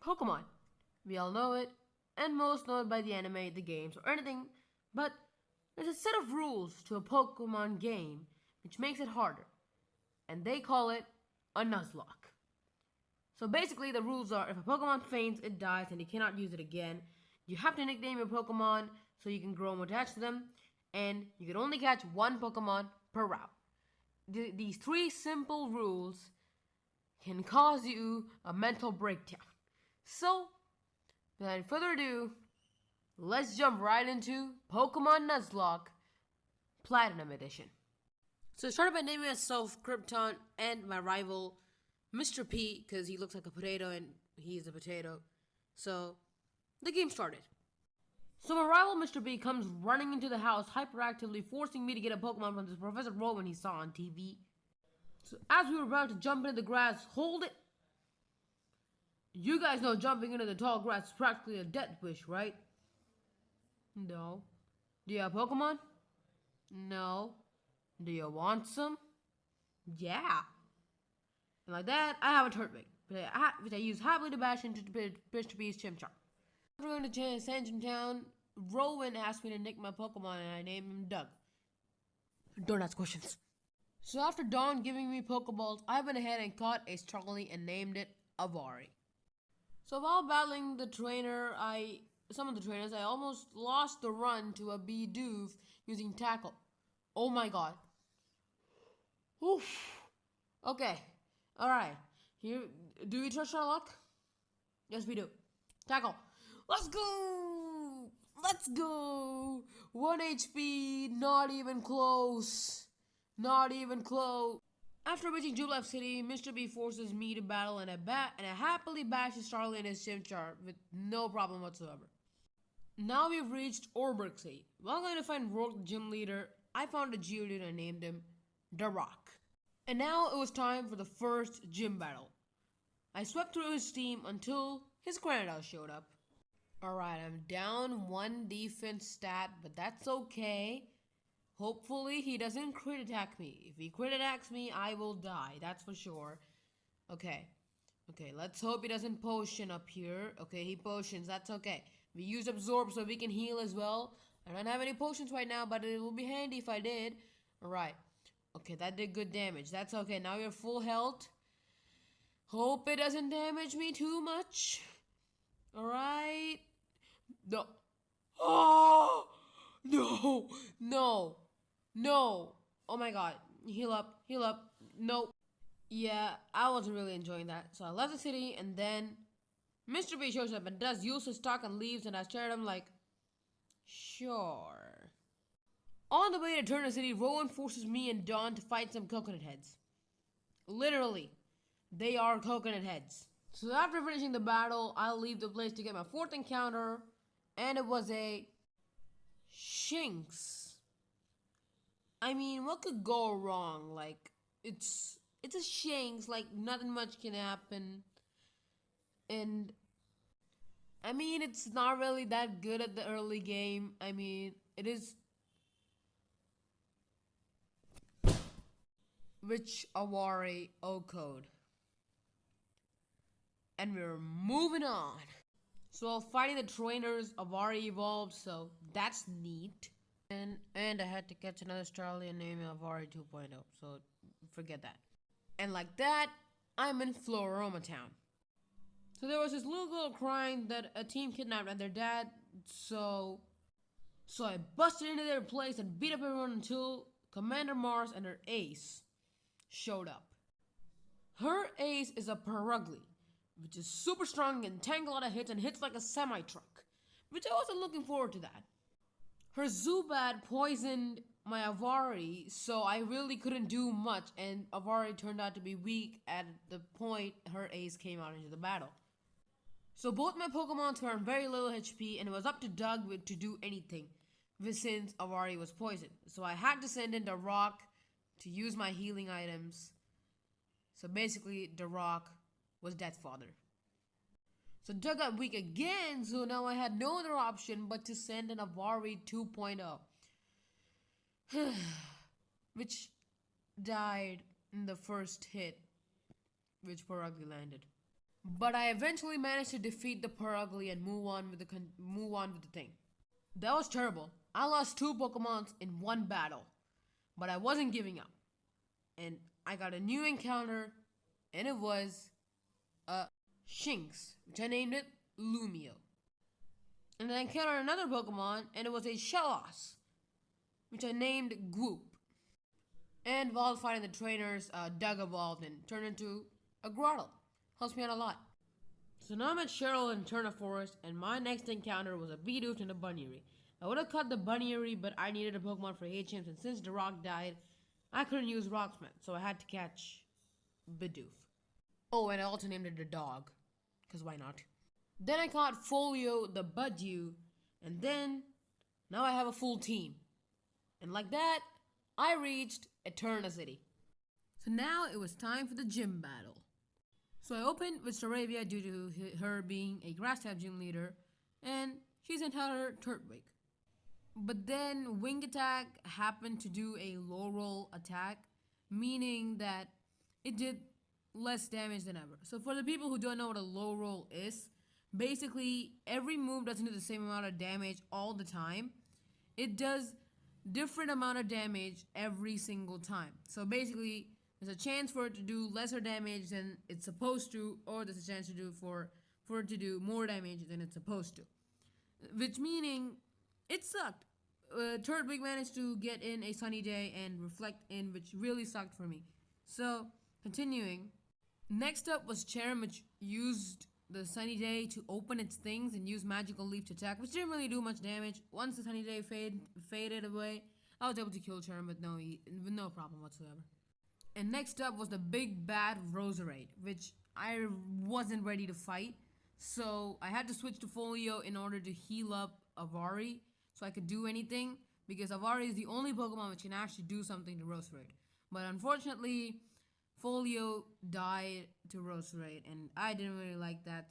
Pokemon. We all know it, and most know it by the anime, the games, or anything, but there's a set of rules to a Pokemon game which makes it harder, and they call it a Nuzlocke. So basically, the rules are if a Pokemon faints, it dies, and you cannot use it again. You have to nickname your Pokemon so you can grow them attached to them, and you can only catch one Pokemon per route. These three simple rules can cause you a mental breakdown. So, without further ado, let's jump right into Pokemon Nuzlocke Platinum Edition. So I started by naming myself Krypton and my rival Mr. P, because he looks like a potato and he's a potato. So, the game started. So my rival Mr. B comes running into the house hyperactively, forcing me to get a Pokemon from this Professor Rowan he saw on TV. So as we were about to jump into the grass, hold it. You guys know jumping into the tall grass is practically a death wish, right? No. Do you have Pokemon? No. Do you want some? Yeah. And like that, I have a Turtwig, which I use happily to bash into Mr. B's Chimchar. After going to Sanjum Town, Rowan asked me to nick my Pokemon and I named him Doug. Don't ask questions. So after Dawn giving me Pokeballs, I went ahead and caught a Starly and named it Avari. So while battling some of the trainers, I almost lost the run to a Bidoof using Tackle. Oh my god. Oof. Okay. Alright. Here, do we trust our luck? Yes, we do. Tackle. Let's go! Let's go! 1 HP, not even close. Not even close. After reaching Jubilife City, Mr. B forces me to battle and I happily bashes Starly and his Chimchar with no problem whatsoever. Now we've reached Orberg City. While going to find Rourke, the gym leader, I found a Geodude and named him Darok. And now it was time for the first gym battle. I swept through his team until his Crocodile showed up. Alright, I'm down 1 defense stat, but that's okay. Hopefully he doesn't crit attack me. If he crit attacks me, I will die, that's for sure. Okay, let's hope he doesn't potion up here. Okay, he potions, that's okay. We used Absorb so we can heal as well. I don't have any potions right now, but it will be handy if I did. Alright, okay, that did good damage. That's okay, now you're full health. Hope it doesn't damage me too much. Alright. No. Oh! No! No! No! Oh my god. Heal up. Heal up. Nope. Yeah, I wasn't really enjoying that. So I left the city and then Mr. B shows up and does use his stock and leaves and I stared at him like, sure. On the way to Turner City, Rowan forces me and Dawn to fight some coconut heads. Literally, they are coconut heads. So after finishing the battle, I'll leave the place to get my 4th encounter, and it was a Shinx. I mean, what could go wrong? Like, it's a Shinx, like nothing much can happen. And I mean, it's not really that good at the early game. I mean, it is. Which Awari O-code. And we're moving on. So while fighting the trainers, Avari evolved, so that's neat. And I had to catch another Starly and name it Avari 2.0, so forget that. And like that, I'm in Floroma Town. So there was this little girl crying that a team kidnapped their dad, so I busted into their place and beat up everyone until Commander Mars and her ace showed up. Her ace is a Perugly, which is super strong and tanks a lot of hits and hits like a semi-truck, which I wasn't looking forward to that. Her Zubat poisoned my Avari, so I really couldn't do much, and Avari turned out to be weak at the point her ace came out into the battle. So both my Pokemons were on very little HP, and it was up to Doug to do anything, since Avari was poisoned. So I had to send in Darok to use my healing items. So basically, Darok was Death's father. So Doug got weak again, so now I had no other option but to send in Avari 2.0. Which died in the first hit, which Perugly landed. But I eventually managed to defeat the Purugly and move on with the thing. That was terrible. I lost 2 Pokemons in one battle, but I wasn't giving up. And I got a new encounter, and it was a Shinx, which I named it Lumio. And I encountered another Pokemon, and it was a Shellos, which I named Goop. And while fighting the trainers, Doug evolved and turned into a Grottle. Helps me out a lot. So now I'm at Cheryl in Turner Forest, and my next encounter was a Bidoof and a Bunyari. I would have cut the Bunyari, but I needed a Pokemon for HMs, and since the Rock died, I couldn't use Rocksmith, so I had to catch Bidoof. Oh, and I also named it a dog, because why not? Then I caught Folio the Budew, and then now I have a full team. And like that, I reached Eterna City. So now it was time for the gym battle. So I opened with Staravia due to her being a grass-type gym leader, and she's entitled Turtwig. But then Wing Attack happened to do a low roll attack, meaning that it did less damage than ever. So for the people who don't know what a low roll is, basically every move doesn't do the same amount of damage all the time. It does different amount of damage every single time. So basically, there's a chance for it to do lesser damage than it's supposed to, or there's a chance to do for it to do more damage than it's supposed to. Which meaning, it sucked. Turtwig managed to get in a Sunny Day and Reflect in, which really sucked for me. So, continuing. Next up was Cherrim, which used the Sunny Day to open its things and use Magical Leaf to attack, which didn't really do much damage. Once the Sunny Day faded away, I was able to kill Cherrim with no problem whatsoever. And next up was the big bad Roserade, which I wasn't ready to fight. So I had to switch to Folio in order to heal up Avari so I could do anything, because Avari is the only Pokemon which can actually do something to Roserade. But unfortunately, Folio died to Roserade, and I didn't really like that.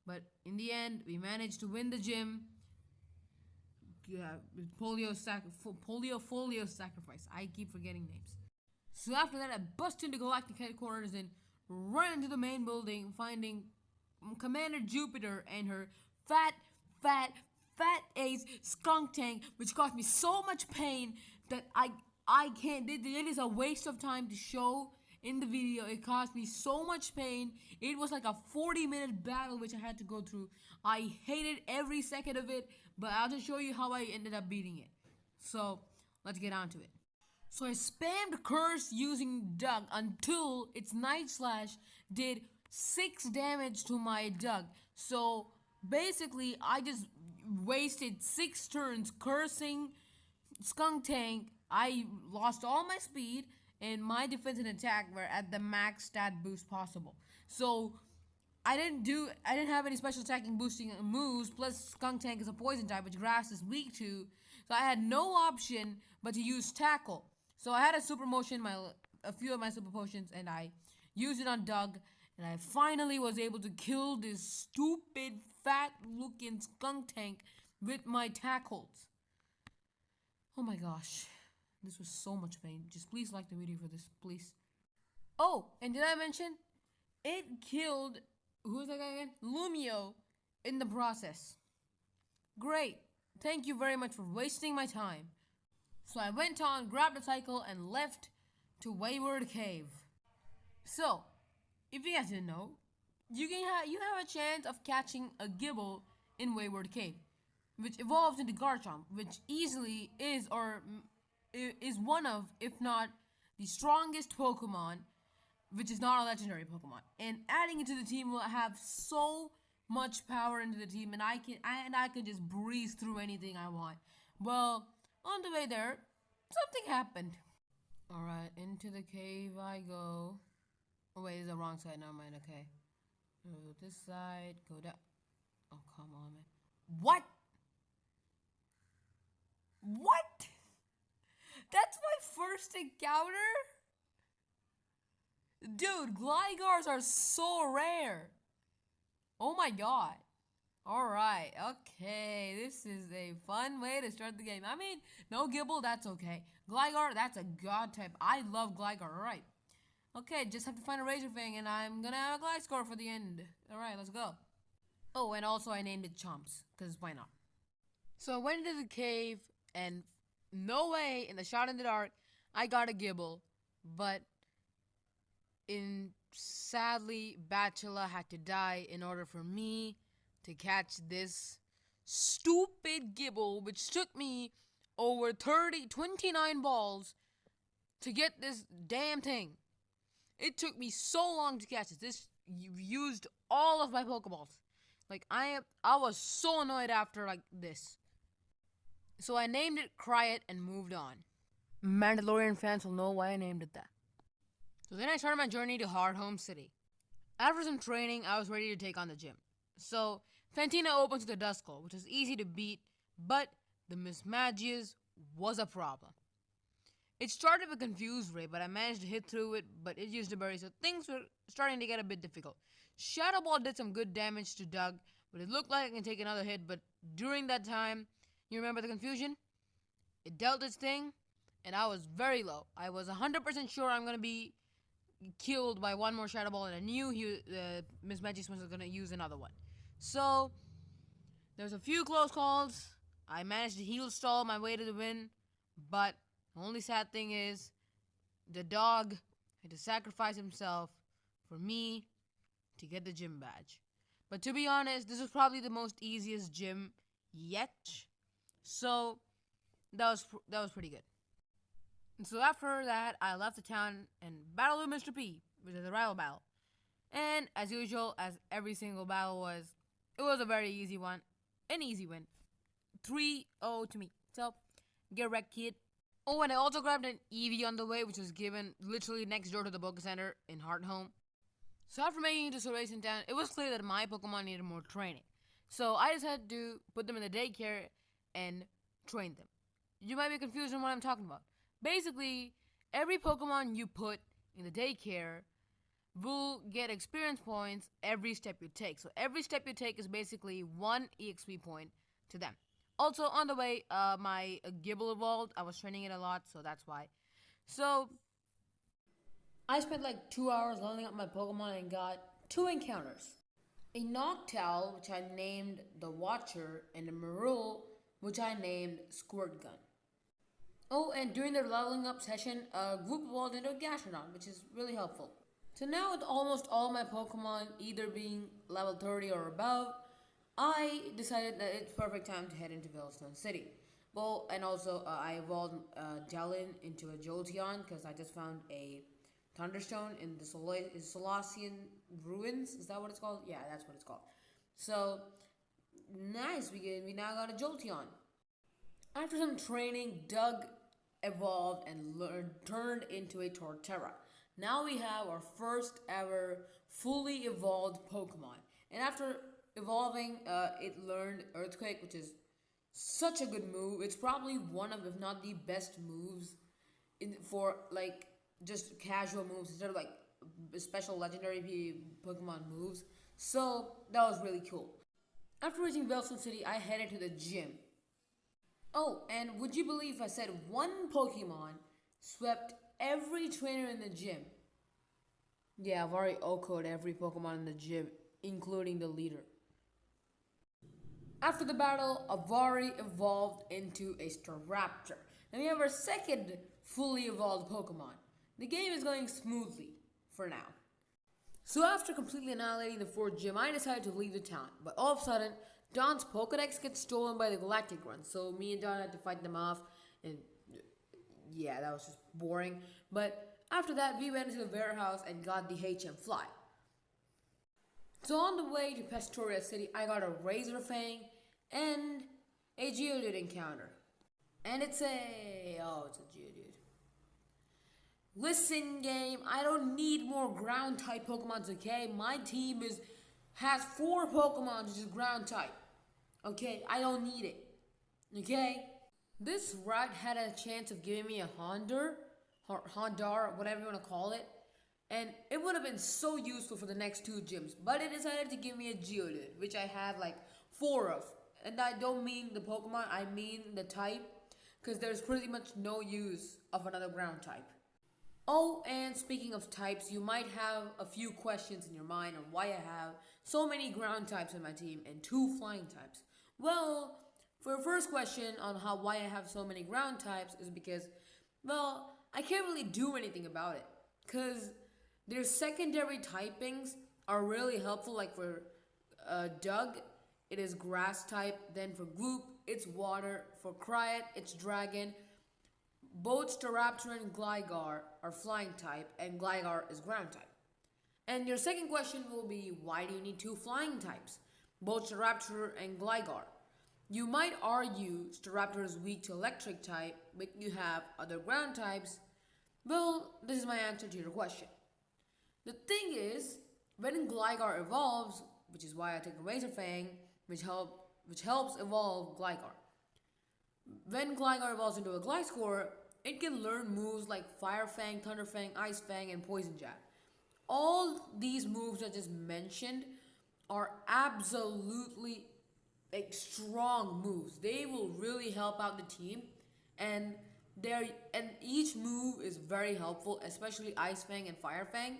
But in the end, we managed to win the gym. Yeah, with Folio sacrifice. I keep forgetting names. So after that, I bust into Galactic headquarters and run into the main building, finding Commander Jupiter and her fat ace Skuntank, which caused me so much pain that I can't. It is a waste of time to show in the video. It caused me so much pain. It was like a 40-minute battle which I had to go through. I hated every second of it, but I'll just show you how I ended up beating it. So let's get on to it. So I spammed Curse using Doug until its Night Slash did 6 damage to my Doug. So basically, I just wasted 6 turns cursing Skuntank. I lost all my speed, and my defense and attack were at the max stat boost possible. So I didn't have any special attacking boosting moves, plus Skuntank is a poison type, which grass is weak to. So I had no option but to use Tackle. So I had a super motion, a few of my super potions, and I used it on Doug, and I finally was able to kill this stupid, fat-looking Skuntank with my tackles. Oh my gosh, this was so much pain. Just please like the video for this, please. Oh, and did I mention, it killed, who's that guy again? Lumio in the process. Great. Thank you very much for wasting my time. So I went on, grabbed a cycle, and left to Wayward Cave. So, if you guys didn't know, you have a chance of catching a Gibble in Wayward Cave, which evolves into Garchomp, which easily is one of, if not the strongest Pokemon, which is not a legendary Pokemon. And adding it to the team will have so much power into the team, and I can just breeze through anything I want. Well, on the way there, something happened. Alright, into the cave I go. Oh wait, it's the wrong side, never mind, okay. Go this side, go down. Oh, come on, man. What? What? That's my first encounter? Dude, Glygars are so rare. Oh my god. Alright, okay, this is a fun way to start the game. I mean, no Gibble, that's okay. Gligar, that's a god type. I love Gligar, alright. Okay, just have to find a razor thing, and I'm gonna have a glide score for the end. Alright, let's go. Oh, and also I named it Chomps, because why not? So I went into the cave, and no way, in the shot in the dark, I got a Gibble, but sadly, Bachelor had to die in order for me to catch this stupid Gibble, which took me over 29 balls to get this damn thing. It took me so long to catch it. This used all of my Pokeballs. Like I was so annoyed after like this. So I named it Cry It and moved on. Mandalorian fans will know why I named it that. So then I started my journey to Hardhome City. After some training, I was ready to take on the gym. So Fantina opens with a Duskull, which is easy to beat, but the Mismagius was a problem. It started with Confused Ray, but I managed to hit through it, but it used a berry, so things were starting to get a bit difficult. Shadow Ball did some good damage to Doug, but it looked like I can take another hit, but during that time, you remember the confusion? It dealt its thing, and I was very low. I was 100% sure I'm going to be killed by one more Shadow Ball, and I knew Miss Magic was going to use another one. So, there's a few close calls. I managed to heal stall my way to the win, but the only sad thing is, the dog had to sacrifice himself for me to get the gym badge. But to be honest, this was probably the most easiest gym yet. So, that was pretty good. And so after that, I left the town and battled with Mr. P, which is a rival battle. And as usual, as every single battle was, it was a very easy one. An easy win. 3-0 to me. So, get wrecked, kid. Oh, and I also grabbed an Eevee on the way, which was given literally next door to the Poké Center in Hardhome. So after making it to Celebration Town, it was clear that my Pokemon needed more training. So I decided to put them in the daycare and train them. You might be confused on what I'm talking about. Basically, every Pokemon you put in the daycare will get experience points every step you take. So every step you take is basically 1 EXP point to them. Also, on the way, my Gibble evolved. I was training it a lot, so that's why. So, I spent like 2 hours leveling up my Pokemon and got 2 encounters. A Noctowl, which I named the Watcher, and a Marul, which I named Squirt Gun. Oh, and during the leveling up session, a group evolved into a Gastrodon, which is really helpful. So now with almost all my Pokemon either being level 30 or above, I decided that it's perfect time to head into Veilstone City. Well, and also I evolved Delin into a Jolteon because I just found a Thunderstone in the Solacian Ruins. Is that what it's called? Yeah, that's what it's called. So, nice, we now got a Jolteon. After some training, Doug evolved and turned into a Torterra. Now we have our first ever fully evolved Pokemon. And after evolving, it learned Earthquake, which is such a good move. It's probably one of, if not the best moves for like just casual moves instead of like special legendary Pokemon moves. So that was really cool. After reaching Veilstone City, I headed to the gym. Oh, and would you believe I said one Pokemon swept every trainer in the gym? Yeah, I've already OHKO'd every Pokemon in the gym, including the leader. After the battle, Avari evolved into a Staraptor. And we have our second fully evolved Pokemon. The game is going smoothly, for now. So after completely annihilating the 4th gym, I decided to leave the town. But all of a sudden, Don's Pokedex gets stolen by the Galactic Run. So me and Don had to fight them off. And yeah, that was just boring. But after that, we went into the warehouse and got the HM Fly. So on the way to Pastoria City, I got a Razor Fang and a Geodude encounter. And it's a Geodude. Listen, game, I don't need more ground type Pokemons, okay? My team has 4 Pokemon which is ground type. Okay, I don't need it. Okay? This rat had a chance of giving me a Hondar, whatever you want to call it. And it would have been so useful for the next 2 gyms. But it decided to give me a Geodude, which I have like 4 of. And I don't mean the Pokemon, I mean the type. Because there's pretty much no use of another ground type. Oh, and speaking of types, you might have a few questions in your mind on why I have so many ground types in my team and 2 flying types. Well, for the first question on why I have so many ground types is because, well, I can't really do anything about it. Because their secondary typings are really helpful, like for Doug, it is grass type. Then for Gloop, it's water. For Cryet, it's dragon. Both Staraptor and Gligar are flying type, and Gligar is ground type. And your second question will be, why do you need 2 flying types? Both Staraptor and Gligar. You might argue Staraptor is weak to electric type, but you have other ground types. Well, this is my answer to your question. The thing is, when Gligar evolves, which is why I took Razor Fang, which helps evolve Gligar. When Gligar evolves into a Gliscor, it can learn moves like Fire Fang, Thunder Fang, Ice Fang, and Poison Jab. All these moves I just mentioned are absolutely strong moves. They will really help out the team, and each move is very helpful, especially Ice Fang and Fire Fang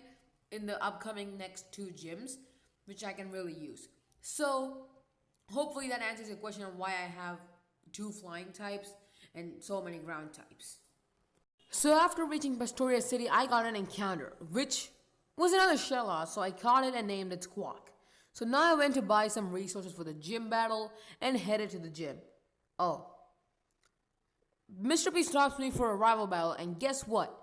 in the upcoming next 2 gyms, which I can really use. So hopefully that answers your question on why I have 2 flying types and so many ground types. So after reaching Pastoria City, I got an encounter, which was another Shellos, so I caught it and named it Squawk. So now I went to buy some resources for the gym battle and headed to the gym. Oh. Mr. P stops me for a rival battle, and guess what?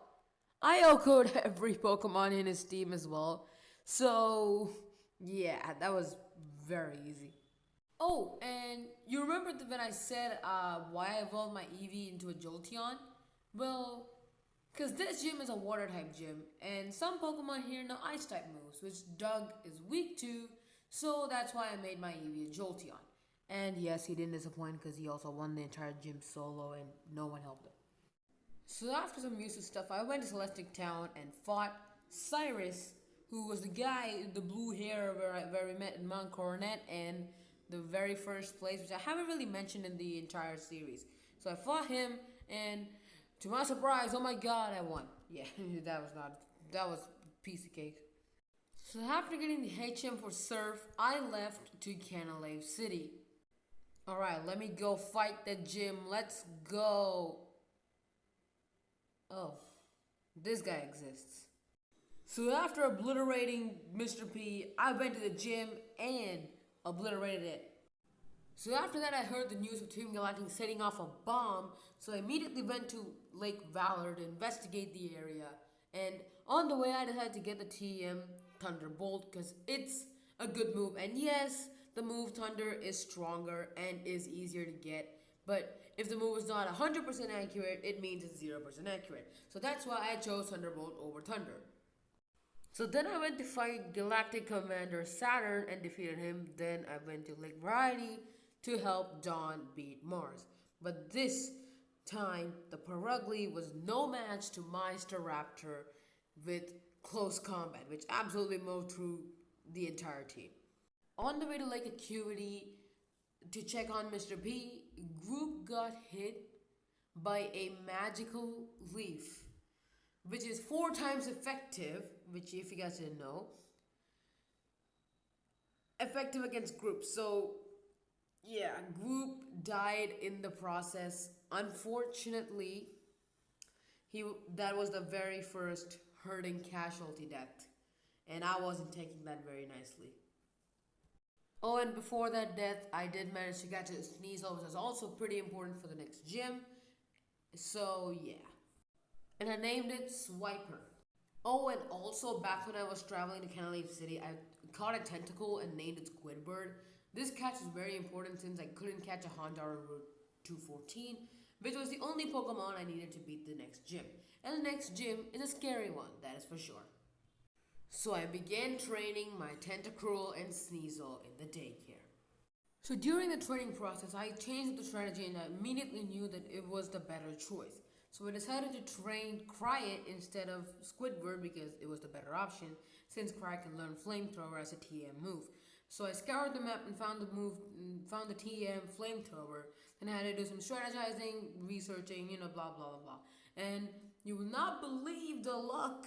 I OHKO'd every Pokemon in his team as well. So, yeah, that was very easy. Oh, and you remember when I said why I evolved my Eevee into a Jolteon? Well, because this gym is a water type gym, and some Pokemon here know ice type moves, which Doug is weak to, so that's why I made my Eevee a Jolteon. And yes, he didn't disappoint because he also won the entire gym solo and no one helped him. So after some useless stuff, I went to Celestic Town and fought Cyrus, who was the guy with the blue hair where we met in Mount Coronet and the very first place, which I haven't really mentioned in the entire series. So I fought him, and to my surprise, oh my god, I won. Yeah, that was a piece of cake. So after getting the HM for Surf, I left to Canalave City. Alright, let me go fight the gym. Let's go. Oh, this guy exists. So after obliterating Mr. P, I went to the gym and obliterated it. So after that, I heard the news of Team Galactic setting off a bomb, so I immediately went to Lake Valor to investigate the area. And on the way, I decided to get the TM Thunderbolt because it's a good move. And yes, the move Thunder is stronger and is easier to get. But if the move is not 100% accurate, it means it's 0% accurate. So that's why I chose Thunderbolt over Thunder. So then I went to fight Galactic Commander Saturn and defeated him. Then I went to Lake Variety to help Dawn beat Mars. But this time, the Perugly was no match to my Staraptor with close combat, which absolutely mowed through the entire team. On the way to Lake Acuity to check on Mr. P, Group got hit by a magical leaf, which is 4 times effective, which if you guys didn't know, effective against Group. So yeah, Group died in the process. Unfortunately, that was the very first hurting casualty death, and I wasn't taking that very nicely. Oh, and before that death, I did manage to catch a Sneasel, which is also pretty important for the next gym. So yeah. And I named it Swiper. Oh, and also back when I was traveling to Canalave City, I caught a tentacle and named it Squidward. This catch is very important since I couldn't catch a Haunter on Route 214, which was the only Pokemon I needed to beat the next gym. And the next gym is a scary one, that is for sure. So I began training my Tentacruel and Sneasel in the daycare. So during the training process, I changed the strategy and I immediately knew that it was the better choice. So I decided to train Cryet instead of Squidward because it was the better option, since Cryet can learn Flamethrower as a TM move. So I scoured the map and found the TM Flamethrower, and I had to do some strategizing, researching, blah blah blah blah. And you will not believe the luck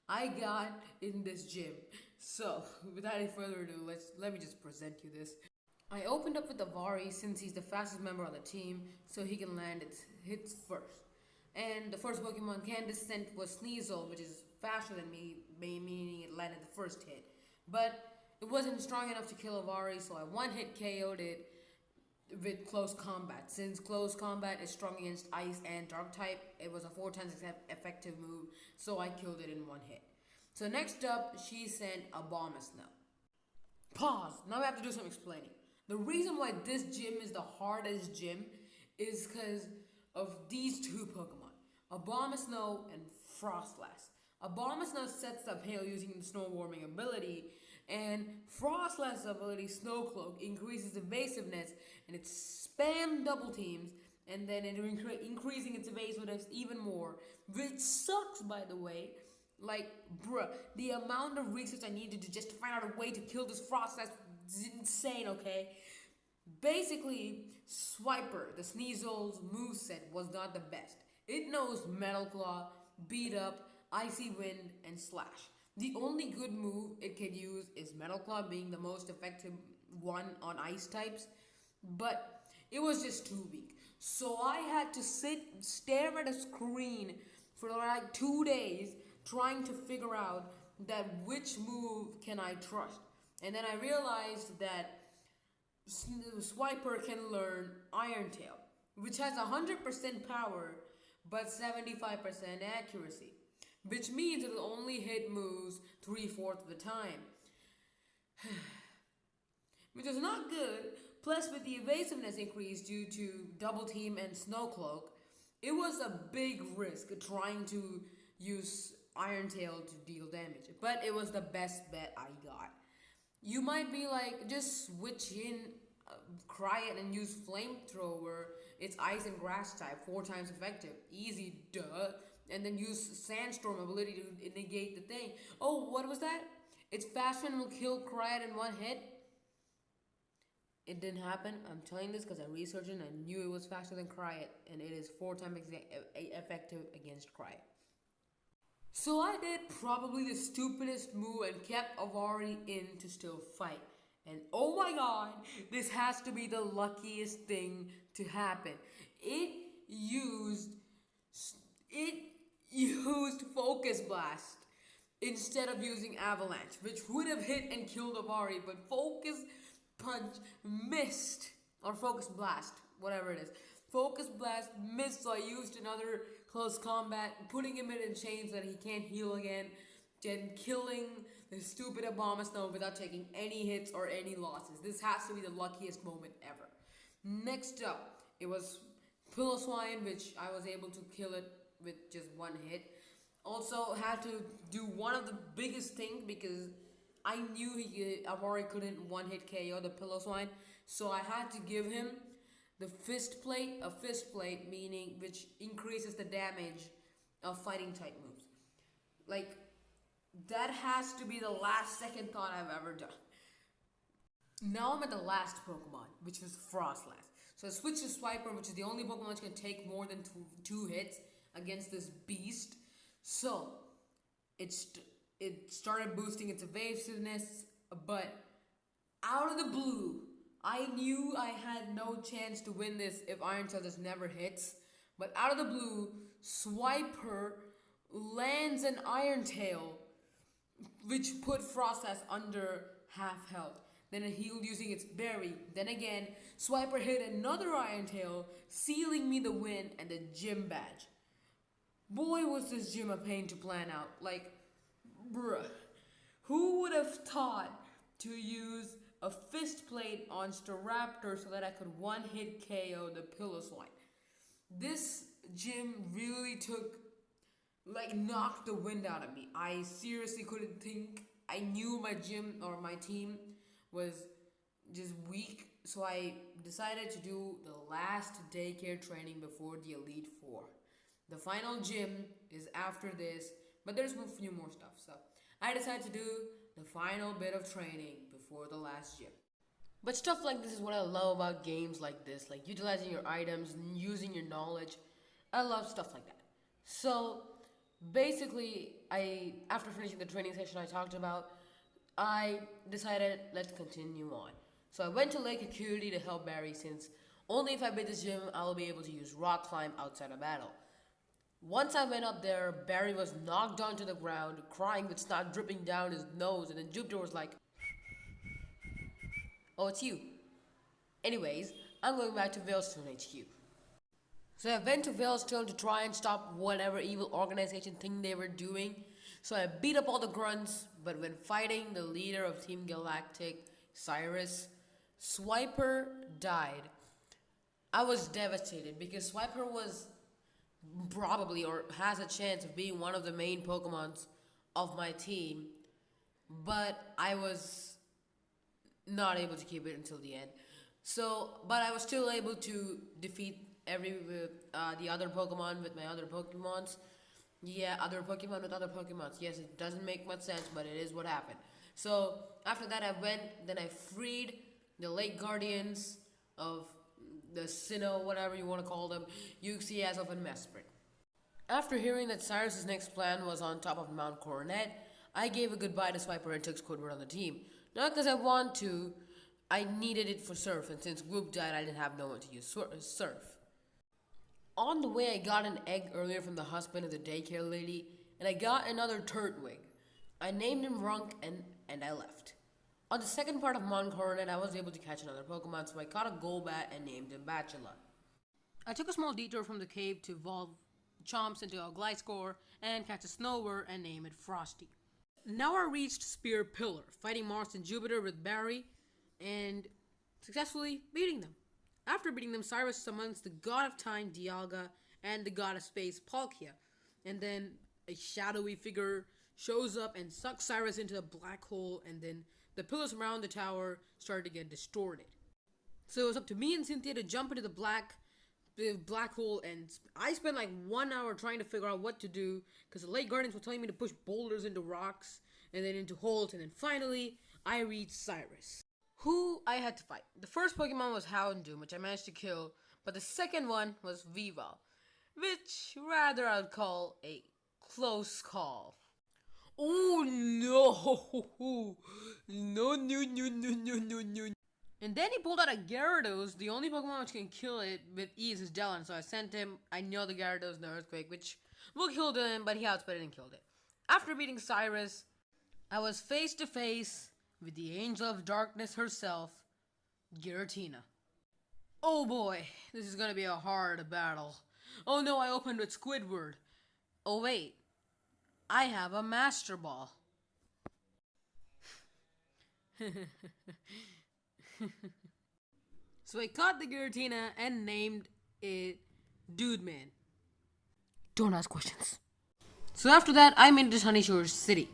I got in this gym. So, without any further ado, let me just present you this. I opened up with Avari since he's the fastest member on the team, so he can land its hits first. And the first Pokemon Candace sent was Sneasel, which is faster than me, meaning it landed the first hit. But it wasn't strong enough to kill Avari, so I one-hit KO'd it with close combat. Since close combat is strong against ice and dark type, it was a 4 times effective move, so I killed it in one hit. So next up, she sent Abomasnow. Pause. Now I have to do some explaining. The reason why this gym is the hardest gym is because of these two Pokemon, Abomasnow and Frostlass. Abomasnow sets up hail using the Snow Warming ability, and Frostlass' ability, Snow Cloak, increases evasiveness, and it spam double teams, and then it increasing its evasiveness even more, which sucks, by the way. Like, bruh, the amount of research I needed to just find out a way to kill this Frostlass is insane, okay? Basically, Swiper, the Sneasel's moveset, was not the best. It knows Metal Claw, Beat Up, Icy Wind, and Slash. The only good move it can use is Metal Claw, being the most effective one on ice types, but it was just too weak. So I had to stare at a screen for like 2 days trying to figure out that which move can I trust. And then I realized that Swiper can learn Iron Tail, which has 100% power but 75% accuracy, which means it'll only hit moves 3/4 of the time. Which is not good. Plus, with the evasiveness increase due to Double Team and Snow Cloak, it was a big risk trying to use Iron Tail to deal damage. But it was the best bet I got. You might be like, just switch in Cry It and use Flamethrower. It's ice and grass type, 4 times effective. Easy, duh. And then use Sandstorm ability to negate the thing. Oh, what was that? It's faster and will kill Cry It in one hit. It didn't happen. I'm telling this because I researched it and I knew it was faster than Cry It. And it is 4 times effective against Cry It. So I did probably the stupidest move and kept Avari in to still fight. And oh my god, this has to be the luckiest thing to happen. It used Focus Blast instead of using Avalanche, which would have hit and killed Avari, but Focus Punch missed, or Focus Blast, whatever it is. Focus Blast missed, so I used another close combat, putting him in chains so that he can't heal again, then killing the stupid Abomasnow without taking any hits or any losses. This has to be the luckiest moment ever. Next up, it was Piloswine, which I was able to kill it with just one hit. Also had to do one of the biggest things because I knew Avari couldn't one-hit KO the Piloswine, so I had to give him the Fist Plate, a Fist Plate meaning which increases the damage of fighting type moves. Like, that has to be the last second thought I've ever done. Now I'm at the last Pokemon, which is Frostlass. So I switched to Swiper, which is the only Pokemon that can take more than two hits against this beast. So it started boosting its evasiveness, but out of the blue, I knew I had no chance to win this if Iron Tail just never hits. But out of the blue, Swiper lands an Iron Tail, which put Frostlass under half health. Then it healed using its berry. Then again, Swiper hit another Iron Tail, sealing me the win and the gym badge. Boy, was this gym a pain to plan out. Like, bruh. Who would have thought to use a Fist Plate on Staraptor so that I could one-hit KO the Piloswine? This gym really knocked the wind out of me. I seriously couldn't think. I knew my gym or my team was just weak, so I decided to do the last daycare training before the Elite Four. The final gym is after this, but there's a few more stuff, so I decided to do the final bit of training before the last gym. But stuff like this is what I love about games like this, like utilizing your items and using your knowledge. I love stuff like that. So Basically, after finishing the training session I talked about, I decided let's continue on. So I went to Lake Acuity to help Barry since only if I beat this gym I will be able to use rock climb outside a battle. Once I went up there, Barry was knocked down to the ground, crying with snot dripping down his nose, and then Jupiter was like, "Oh, it's you." Anyways, I'm going back to Veilstone HQ. So I went to Veilstone to try and stop whatever evil organization thing they were doing. So I beat up all the grunts, but when fighting the leader of Team Galactic, Cyrus, Swiper died. I was devastated because Swiper was probably or has a chance of being one of the main Pokemons of my team, but I was not able to keep it until the end. So, but I was still able to defeat the other Pokemon with my other Pokemons. Yeah, other Pokemon with other Pokemons. Yes, it doesn't make much sense, but it is what happened. So after that, I freed the Lake Guardians of the Sinnoh, whatever you want to call them, Uxie, Azelf, and Mesprit. After hearing that Cyrus's next plan was on top of Mount Coronet, I gave a goodbye to Swiper and took Squidward on the team. Not because I want to, I needed it for Surf, and since Whoop died, I didn't have no one to use Surf. On the way, I got an egg earlier from the husband of the daycare lady, and I got another Turtwig. I named him Runk, and I left. On the second part of Mount Coronet, I was able to catch another Pokemon, so I caught a Golbat and named him Bachelor. I took a small detour from the cave to evolve Chomps into a Gliscor and catch a Snover and name it Frosty. Now I reached Spear Pillar, fighting Mars and Jupiter with Barry and successfully beating them. After beating them, Cyrus summons the God of Time, Dialga, and the God of Space, Palkia. And then a shadowy figure shows up and sucks Cyrus into a black hole, and then the pillars around the tower started to get distorted. So it was up to me and Cynthia to jump into the black hole, and I spent like 1 hour trying to figure out what to do, because the Lake Guardians were telling me to push boulders into rocks, and then into holes, and then finally, I reached Cyrus, who I had to fight. The first Pokemon was Houndoom, which I managed to kill, but the second one was Weavile, which rather I would call a close call. Oh no! No. And then he pulled out a Gyarados. The only Pokemon which can kill it with ease is Delon, so I sent him. I know the Gyarados and the Earthquake, which will kill him, but he outsped it and killed it. After beating Cyrus, I was face to face with the Angel of Darkness herself, Giratina. Oh boy, this is gonna be a hard battle. Oh no, I opened with Squidward. Oh wait, I have a Master Ball. So I caught the Giratina and named it Dude Man. Don't ask questions. So after that, I made it to Honeyshore City.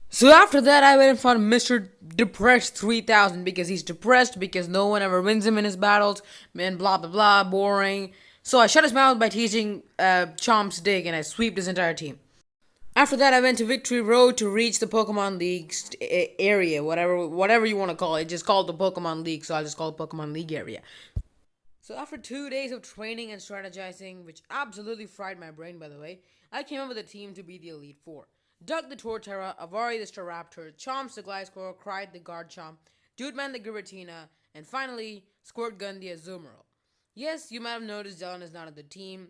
So after that, I went and found Mr. Depressed 3000 because he's depressed because no one ever wins him in his battles, and blah blah blah, boring. So I shut his mouth by teaching Chomp's Dig, and I sweeped his entire team. After that, I went to Victory Road to reach the Pokemon League area, whatever you want to call it. It's just called the Pokemon League, so I'll just call it Pokemon League area. So after 2 days of training and strategizing, which absolutely fried my brain, by the way, I came up with a team to be the Elite Four. Doug the Torterra, Avari the Staraptor, Chomps the Gliscor, Cried the Garchomp, Dudeman the Giratina, and finally, Squirtgun the Azumarill. Yes, you might have noticed Dylan is not on the team.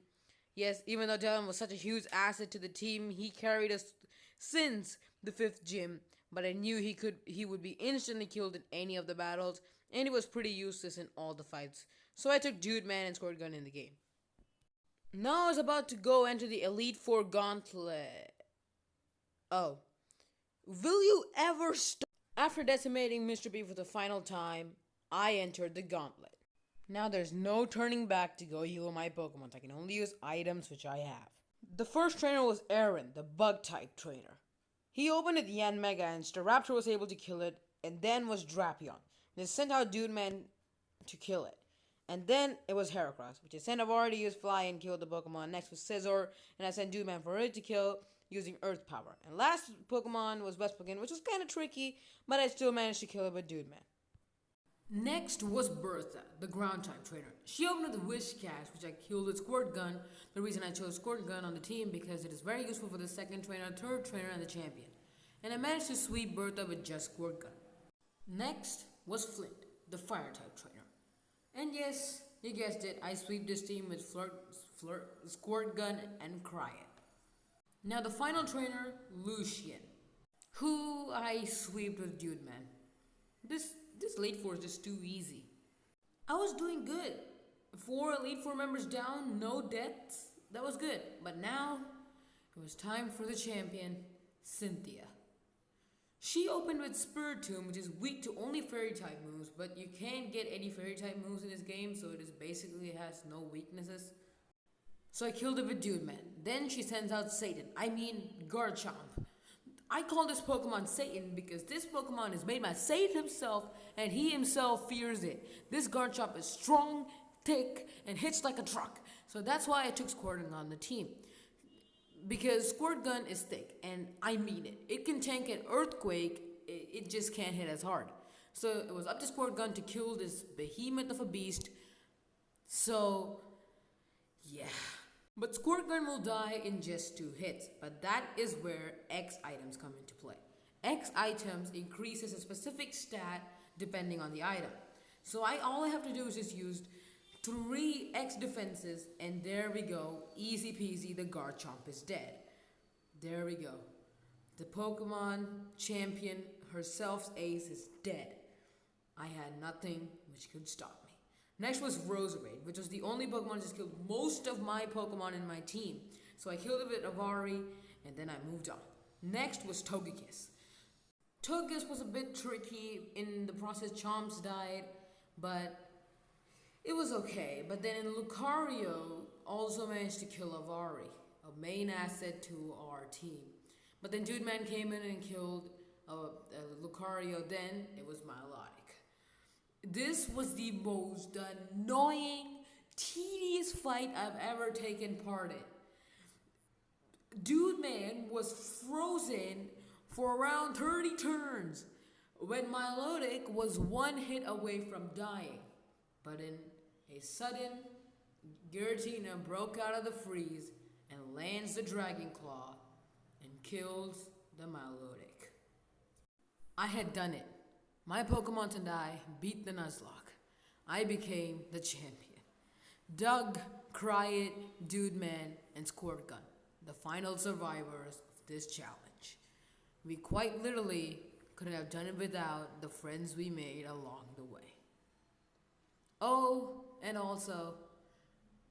Yes, even though Dylan was such a huge asset to the team, he carried us since the 5th gym, but I knew he would be instantly killed in any of the battles, and he was pretty useless in all the fights. So I took Dude Man and Squirtgun in the game. Now I was about to go enter the Elite Four Gauntlet. Oh. Will you ever stop? After decimating Mr. B for the final time, I entered the Gauntlet. Now there's no turning back to go heal my Pokemon. I can only use items which I have. The first trainer was Aaron, the Bug-type trainer. He opened it Yanmega and Staraptor was able to kill it, and then was Drapion. They sent out Dude Man to kill it. And then it was Heracross, which I sent Avari to use Fly and kill the Pokemon. Next was Scizor, and I sent Dude Man for it to kill using Earth Power. And last Pokemon was Wespekin, which was kind of tricky, but I still managed to kill it with Dude Man. Next was Bertha, the ground type trainer. She opened with the Wish Cash, which I killed with Squirt Gun. The reason I chose Squirt Gun on the team because it is very useful for the second trainer, third trainer, and the champion. And I managed to sweep Bertha with just Squirt Gun. Next was Flint, the fire type trainer. And yes, you guessed it, I sweep this team with Squirt Gun and Cry It. Now the final trainer, Lucian, who I sweeped with Dude Man. This Elite Four is just too easy. I was doing good. 4 Elite Four members down, no deaths. That was good. But now, it was time for the champion, Cynthia. She opened with Spiritomb, which is weak to only fairy type moves, but you can't get any fairy type moves in this game, so it is basically has no weaknesses. So I killed it with Dude Man. Then she sends out Satan, Garchomp. I call this Pokemon Satan because this Pokemon is made by Satan himself and he himself fears it. This Garchomp is strong, thick, and hits like a truck. So that's why I took Squirt Gun on the team. Because Squirt Gun is thick, and I mean it. It can tank an earthquake, it just can't hit as hard. So it was up to Squirt Gun to kill this behemoth of a beast. So, yeah. But Squirt Gun will die in just 2 hits, but that is where X items come into play. X items increases a specific stat depending on the item. So all I have to do is just use 3 X defenses, and there we go, easy peasy, the Garchomp is dead. There we go. The Pokemon champion herself's ace is dead. I had nothing which could stop me. Next was Roserade, which was the only Pokemon that just killed most of my Pokemon in my team. So I killed it with Avari, and then I moved on. Next was Togekiss. Togekiss was a bit tricky. In the process, Chomps died, but it was okay. But then in Lucario, also managed to kill Avari, a main asset to our team. But then Dude Man came in and killed Lucario, then it was Milotic. This was the most annoying, tedious fight I've ever taken part in. Dude Man was frozen for around 30 turns when Milotic was 1 hit away from dying. But in a sudden, Giratina broke out of the freeze and lands the Dragon Claw and kills the Milotic. I had done it. My Pokemon and I beat the Nuzlocke. I became the champion. Doug, Cry It, Dude Man, and Squirt Gun, the final survivors of this challenge. We quite literally couldn't have done it without the friends we made along the way. Oh, and also,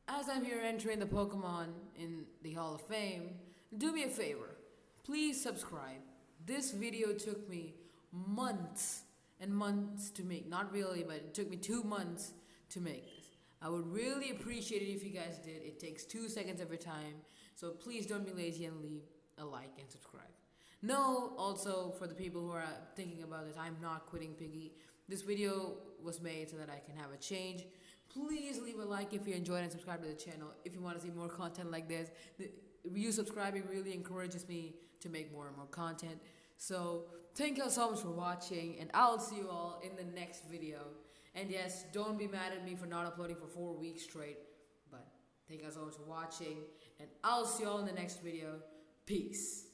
as I'm here entering the Pokemon in the Hall of Fame, do me a favor. Please subscribe. This video took me months and months to make. Not really, but it took me 2 months to make this. I would really appreciate it if you guys did. It takes 2 seconds every time. So please don't be lazy and leave a like and subscribe. No, also for the people who are thinking about this, I'm not quitting Piggy. This video was made so that I can have a change. Please leave a like if you enjoyed and subscribe to the channel if you want to see more content like this. You subscribing really encourages me to make more and more content. So thank you all so much for watching, and I'll see you all in the next video. And yes, don't be mad at me for not uploading for 4 weeks straight, but thank you all so much for watching, and I'll see you all in the next video. Peace.